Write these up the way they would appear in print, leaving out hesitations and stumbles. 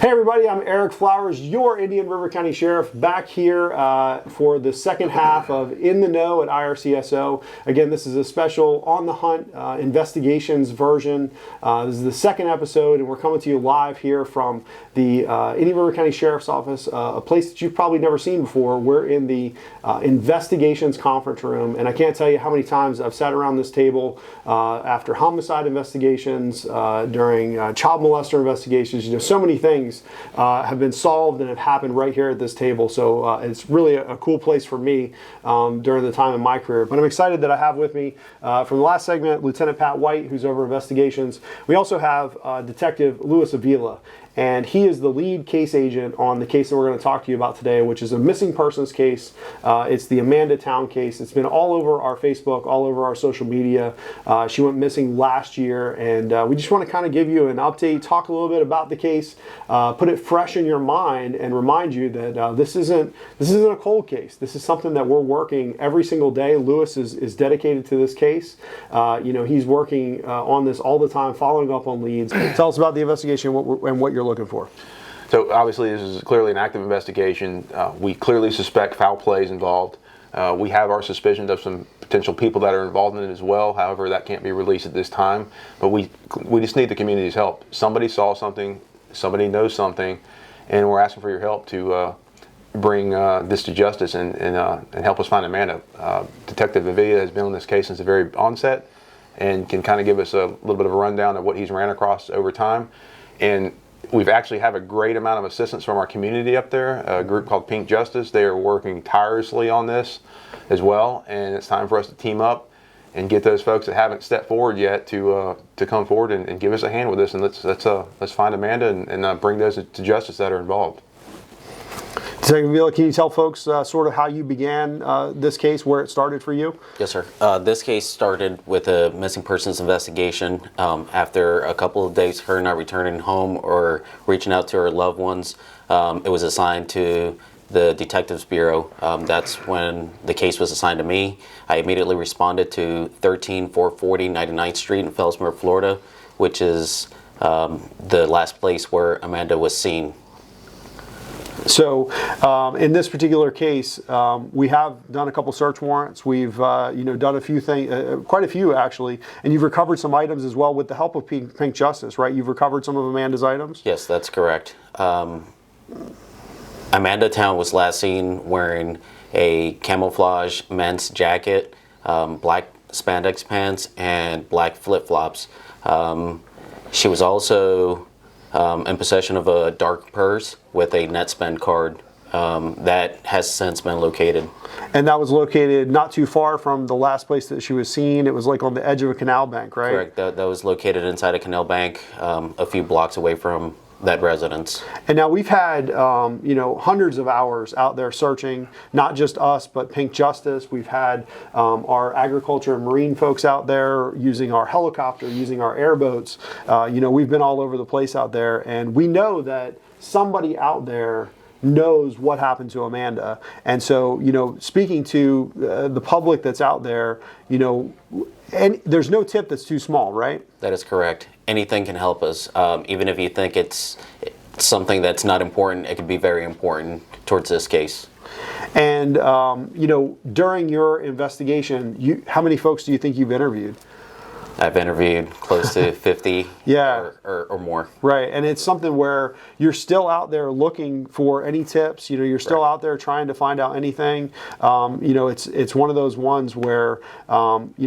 Hey everybody, I'm Eric Flowers, your Indian River County Sheriff, back here for the second half of In the Know at IRCSO. Again, this is a special On the Hunt investigations version. This is the second episode, and we're coming to you live here from the Indian River County Sheriff's Office, a place that you've probably never seen before. We're in the investigations conference room, and I can't tell you how many times I've sat around this table after homicide investigations, during child molester investigations. So many things have been solved and have happened right here at this table. So it's really a cool place for me during the time of my career. But I'm excited that I have with me from the last segment, Lieutenant Pat White, who's over investigations. We also have Detective Louis Avila. And he is the lead case agent on the case that we're going to talk to you about today, which is a missing persons case. It's the Amanda Town case. It's been all over our Facebook, all over our social media. She went missing last year, and we just want to kind of give you an update, talk a little bit about the case, put it fresh in your mind, and remind you that this isn't a cold case. This is something that we're working every single day. Louis is dedicated to this case. He's working on this all the time, following up on leads. Tell us about the investigation and what you're looking for. So obviously this is clearly an active investigation. We clearly suspect foul play is involved. We have our suspicions of some potential people that are involved in it as well. However, that can't be released at this time. But we just need the community's help. Somebody saw something, somebody knows something, and we're asking for your help to bring this to justice and help us find Amanda. Detective Avila has been on this case since the very onset and can kind of give us a little bit of a rundown of what he's ran across over time. And we've actually have a great amount of assistance from our community up there, a group called Pink Justice. They are working tirelessly on this as well, and it's time for us to team up and get those folks that haven't stepped forward yet to come forward and give us a hand with this, and let's find Amanda and bring those to justice that are involved. Detective Avila, can you tell folks sort of how you began this case, where it started for you? Yes, sir. This case started with a missing persons investigation. After a couple of days, her not returning home or reaching out to her loved ones, it was assigned to the Detectives Bureau. That's when the case was assigned to me. I immediately responded to 13440 99th Street in Fellsmere, Florida, which is the last place where Amanda was seen. So in this particular case, we have done a couple search warrants. We've done a few things, quite a few actually, and you've recovered some items as well with the help of Pink Justice, right? You've recovered some of Amanda's items? Yes, that's correct. Amanda Town was last seen wearing a camouflage men's jacket, black spandex pants, and black flip-flops. She was also in possession of a dark purse with a net spend card that has since been located. And that was located not too far from the last place that she was seen. It was like on the edge of a canal bank, right? Correct. That was located inside a canal bank, a few blocks away from that residence. And now we've had hundreds of hours out there searching, not just us, but Pink Justice. We've had our agriculture and marine folks out there using our helicopter, using our airboats. We've been all over the place out there, and we know that somebody out there knows what happened to Amanda. And so, speaking to the public that's out there, and there's no tip that's too small, right? That is correct. Anything can help us. Even if you think it's something that's not important, it could be very important towards this case. And, during your investigation, how many folks do you think you've interviewed? I've interviewed close to 50 yeah. or more. Right, and it's something where you're still out there looking for any tips. You're still out there trying to find out anything. It's one of those ones where,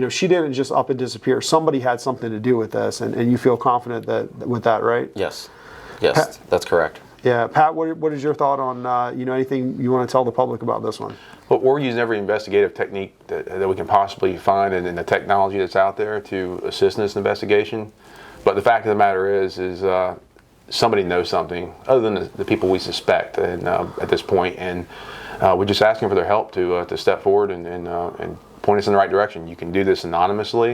she didn't just up and disappear. Somebody had something to do with this, and you feel confident with that, right? Yes, Pat, that's correct. Yeah, Pat, what is your thought on, anything you want to tell the public about this one? Well, we're using every investigative technique that we can possibly find and the technology that's out there to assist in this investigation. But the fact of the matter is somebody knows something other than the people we suspect at this point, and we're just asking for their help to step forward and point us in the right direction. You can do this anonymously,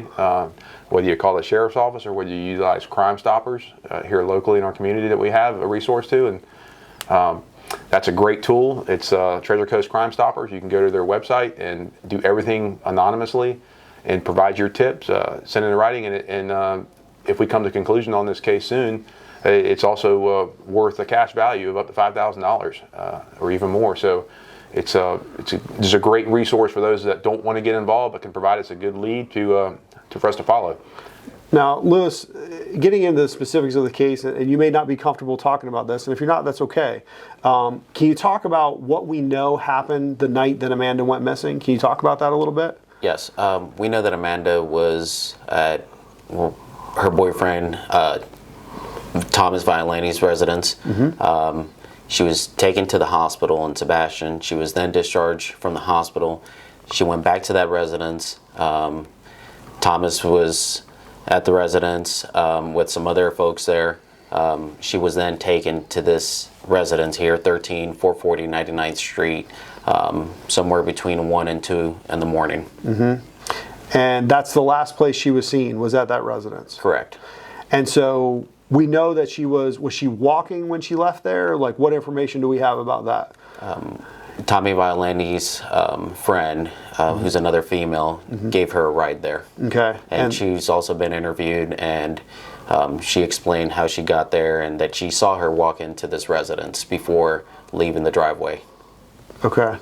whether you call the sheriff's office or whether you utilize Crime Stoppers here locally in our community that we have a resource to. And that's a great tool. It's Treasure Coast Crime Stoppers. You can go to their website and do everything anonymously and provide your tips, send it in writing, and if we come to conclusion on this case soon, it's also worth a cash value of up to $5,000 or even more. So it's a great resource for those that don't want to get involved, but can provide us a good lead for us to follow. Now, Lewis, getting into the specifics of the case, and you may not be comfortable talking about this, and if you're not, that's okay. Can you talk about what we know happened the night that Amanda went missing? Can you talk about that a little bit? Yes, we know that Amanda was at her boyfriend Thomas Violani's residence. She was taken to the hospital in Sebastian. She was then discharged from the hospital. She went back to that residence. Thomas was at the residence with some other folks there. She was then taken to this residence here, 13440 99th Street, somewhere between 1 and 2 in the morning. And that's the last place she was seen, was at that residence? Correct. And so we know that she was she walking when she left there? Like, what information do we have about that? Tommy Violani's friend, who's another female, gave her a ride there. Okay. And she's also been interviewed, and she explained how she got there and that she saw her walk into this residence before leaving the driveway. Okay.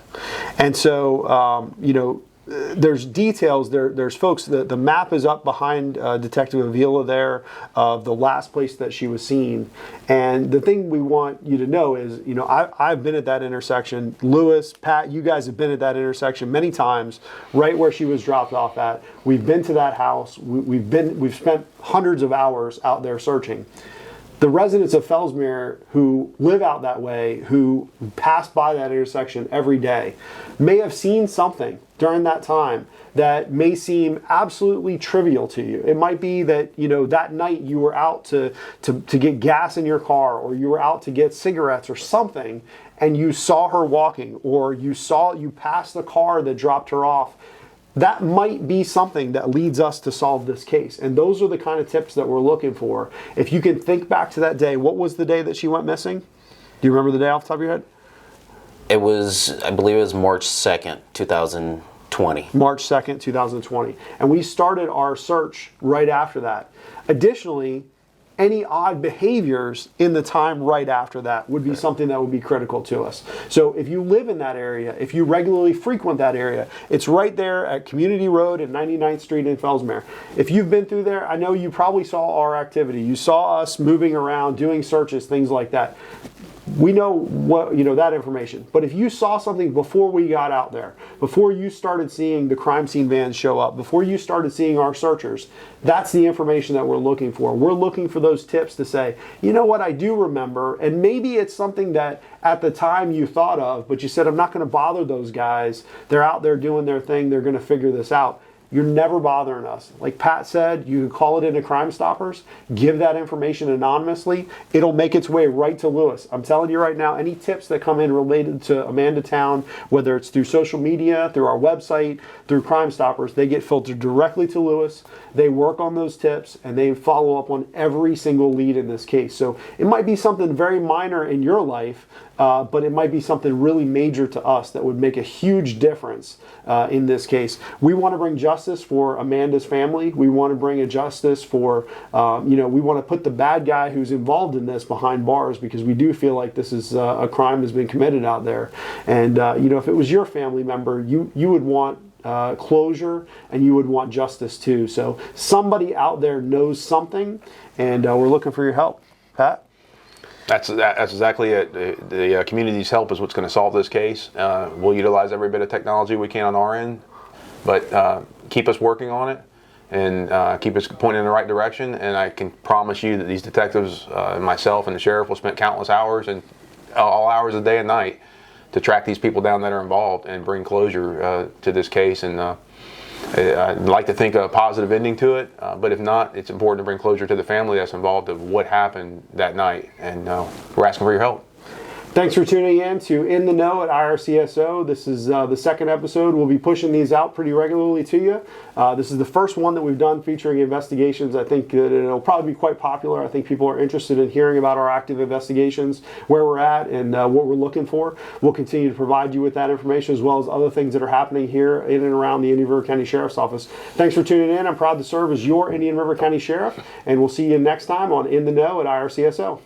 And so, you know, there's details, there's folks, the map is up behind Detective Avila there of the last place that she was seen. And the thing we want you to know is, you know, I've been at that intersection. Lewis, Pat, you guys have been at that intersection many times, right where she was dropped off at. We've been to that house. We've spent hundreds of hours out there searching. The residents of Fellsmere who live out that way, who pass by that intersection every day, may have seen something during that time that may seem absolutely trivial to you. It might be that, you know, that night you were out to get gas in your car, or you were out to get cigarettes or something, and you saw her walking, or you passed the car that dropped her off. That might be something that leads us to solve this case. And those are the kind of tips that we're looking for. If you can think back to that day, what was the day that she went missing? Do you remember the day off the top of your head? It was, I believe it was March 2nd, 2020. March 2nd, 2020. And we started our search right after that. Additionally, any odd behaviors in the time right after that would be something that would be critical to us. So if you live in that area, if you regularly frequent that area, it's right there at Community Road and 99th Street in Fellsmere. If you've been through there, I know you probably saw our activity. You saw us moving around, doing searches, things like that. We know what, you know, that information. But if you saw something before we got out there, before you started seeing the crime scene vans show up, before you started seeing our searchers, that's the information that we're looking for. We're looking for those tips to say, you know what, I do remember, and maybe it's something that at the time you thought of, but you said, I'm not going to bother those guys. They're out there doing their thing. They're going to figure this out. You're never bothering us. Like Pat said, you can call it into Crime Stoppers, give that information anonymously. It'll make its way right to Lewis. I'm telling you right now, any tips that come in related to Amanda Town, whether it's through social media, through our website, through Crime Stoppers, they get filtered directly to Lewis. They work on those tips, and they follow up on every single lead in this case. So it might be something very minor in your life, but it might be something really major to us that would make a huge difference in this case. We want to bring justice for Amanda's family. We want to bring a justice for, you know, we want to put the bad guy who's involved in this behind bars, because we do feel like this is a crime has been committed out there. And, you know, if it was your family member, you would want closure, and you would want justice too. So somebody out there knows something, and we're looking for your help. Pat? That's exactly it. The community's help is what's going to solve this case. We'll utilize every bit of technology we can on our end, but keep us working on it, and keep us pointing in the right direction. And I can promise you that these detectives, myself and the sheriff, will spend countless hours and all hours of the day and night to track these people down that are involved and bring closure to this case. And I'd like to think a positive ending to it, but if not, it's important to bring closure to the family that's involved of what happened that night. And we're asking for your help. Thanks for tuning in to In the Know at IRCSO. This is the second episode. We'll be pushing these out pretty regularly to you. This is the first one that we've done featuring investigations. I think that it'll probably be quite popular. I think people are interested in hearing about our active investigations, where we're at, and what we're looking for. We'll continue to provide you with that information as well as other things that are happening here in and around the Indian River County Sheriff's Office. Thanks for tuning in. I'm proud to serve as your Indian River County Sheriff, and we'll see you next time on In the Know at IRCSO.